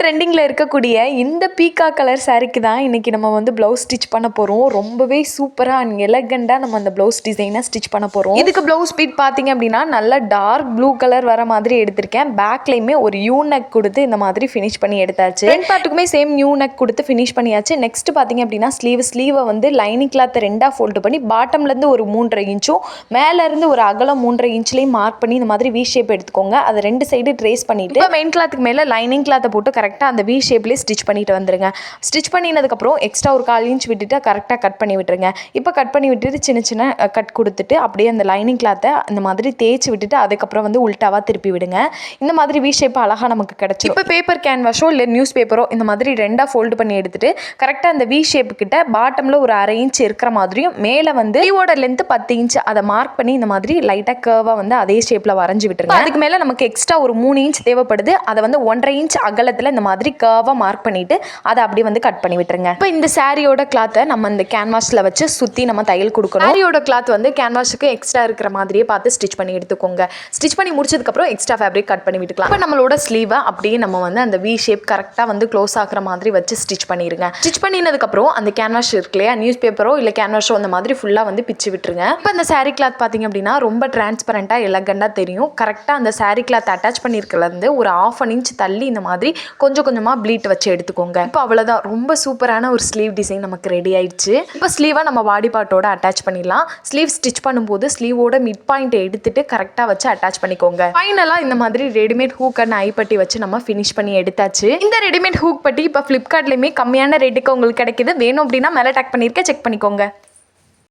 ட்ரெண்டிங்கில் இருக்கக்கூடிய இந்த பீக்கா கலர் சாரீக்கு தான் இன்றைக்கி நம்ம வந்து ப்ளவுஸ் ஸ்டிச் பண்ண போகிறோம். ரொம்பவே சூப்பராக அண்ட் எலகண்டாக நம்ம அந்த ப்ளவுஸ் டிசைனை ஸ்டிச் பண்ண போகிறோம். இதுக்கு ப்ளவுஸ் பீட் பார்த்தீங்க அப்படின்னா நல்லா டார்க் ப்ளூ கலர் வர மாதிரி எடுத்திருக்கேன். பேக்லேயுமே ஒரு யூ நெக் கொடுத்து இந்த மாதிரி ஃபினிஷ் பண்ணி எடுத்தாச்சு. ஃப்ரண்ட் பார்ட்டுக்குமே சேம் யூ நெக் கொடுத்து ஃபினிஷ் பண்ணியாச்சு. நெக்ஸ்ட் பார்த்தீங்க அப்படின்னா ஸ்லீவை வந்து லைனிங் கிளாத்தை 2ஆக ஃபோல்டு பண்ணி பாட்டம்லேருந்து ஒரு 3.5 இன்ச்சும் மேலேருந்து ஒரு அகலம் 3.5 இன்ச்லேயும் மார்க் பண்ணி இந்த மாதிரி வி ஷேப் எடுத்துக்கோங்க. அதை 2 சைடு ட்ரேஸ் பண்ணிவிட்டு மெயின் கிளாத்துக்கு மேலே லைனிங் கிளாத்தை போட்டு கரெக்டாக அந்த வி ஷேப்லேயே ஸ்டிச் பண்ணிட்டு வந்துருங்க. ஸ்டிச் பண்ணினதுக்கப்புறம் எக்ஸ்ட்ரா ஒரு 1/4 இன்ச் விட்டுட்டு கரெக்டாக கட் பண்ணி விட்டுருங்க. இப்போ கட் பண்ணி விட்டுட்டு சின்ன சின்ன கட் கொடுத்துட்டு அப்படியே அந்த லைனிங் கிளாத்தை இந்த மாதிரி தேய்ச்சி விட்டுட்டு அதுக்கப்புறம் வந்து உல்ட்டாவாக திருப்பி விடுங்க. இந்த மாதிரி வி ஷேப் அழகாக நமக்கு கிடச்சிடும். இப்போ பேப்பர் கேன்வாஷோ இல்லை நியூஸ் பேப்பரோ இந்த மாதிரி 2ஆக ஃபோல்டு பண்ணி எடுத்துட்டு கரெக்டாக அந்த வி ஷேப்பு கிட்ட பாட்டமில் ஒரு 1/2 இன்ச் இருக்கிற மாதிரியும் மேலே வந்து ஸ்லீவோட லென்த் 10 இன்ச் அதை மார்க் பண்ணி இந்த மாதிரி லைட்டாக கர்வாக வந்து அதே ஷேப்பில் வரைஞ்சி விட்டுருங்க. அதுக்கு மேலே நமக்கு எக்ஸ்ட்ரா ஒரு 3 இன்ச் தேவைப்படுது. அதை வந்து 1.5 இன்ச் அகலத்தில் இந்த மாதிரி கர்வாக மார்க் பண்ணிட்டு அதை அப்படியே வந்து கட் பண்ணி விட்டுருங்க. இப்போ இந்த சாரியோட கிளாத்தை நம்ம இந்த கேன்வாஸில் வச்சு சுற்றி நம்ம தையல் கொடுக்கணும். சாரியோட கிளாத் வந்து கேன்வாஸுக்கு எக்ஸ்ட்ரா இருக்கிற மாதிரியே பார்த்து ஸ்டிச் பண்ணி எடுத்துக்கோங்க. ஸ்டிச் பண்ணி முடிச்சதுக்கப்புறம் எக்ஸ்ட்ரா ஃபேப்ரிக் கட் பண்ணி விட்டுக்கலாம். இப்போ நம்மளோட ஸ்லீவை அப்படியே நம்ம வந்து அந்த வி ஷேப் கரெக்டாக வந்து க்ளோஸ் ஆகிற மாதிரி வச்சு ஸ்டிச் பண்ணிடுங்க. ஸ்டிச் பண்ணினதுக்கப்புறம் அந்த கேன்வாஸ் இருக்கு இல்லையா, நியூஸ் பேப்பரோ இல்லை கேன்வாஸோ அந்த மாதிரி ஃபுல்லாக வந்து பிச்சு விட்டுருங்க. இப்போ இந்த சாரி கிளாத் பார்த்தீங்க அப்படின்னா ரொம்ப டிரான்ஸ்பரண்டாக எலகண்டாக தெரியும். கரெக்டாக அந்த சாரி கிளாத் அட்டாச் பண்ணியிருக்கிறதுலேருந்து ஒரு 1/2 இன்ச் தள்ளி இந்த மாதிரி கொஞ்சம் கொஞ்சமாக ப்ளீட் வச்சு எடுத்துக்கோங்க. இப்போ அவ்வளோதான், ரொம்ப சூப்பரான ஒரு ஸ்லீவ் டிசைன் நமக்கு ரெடி ஆயிடுச்சு. இப்போ ஸ்லீவை நம்ம பாடி பார்ட்டோட அட்டாச் பண்ணிடலாம். ஸ்லீவ் ஸ்டிச் பண்ணும்போது ஸ்லீவோட மிட் பாயிண்ட் எடுத்துட்டு கரெக்டாக வச்சு அட்டாச் பண்ணிக்கோங்க. ஃபைனலாக இந்த மாதிரி ரெடிமேட் ஹூக் அண்ட் ஐப்பட்டி வச்சு நம்ம ஃபினிஷ் பண்ணி எடுத்தாச்சு. இந்த ரெடிமேட் ஹூக் பட்டி இப்போ ஃப்ளிப்கார்ட்லேயுமே கம்மியான ரேட்டுக்கு உங்களுக்கு கிடைக்குது. வேணும் அப்படின்னா மேலே டேக் பண்ணியிருக்கேன், செக் பண்ணிக்கோங்க.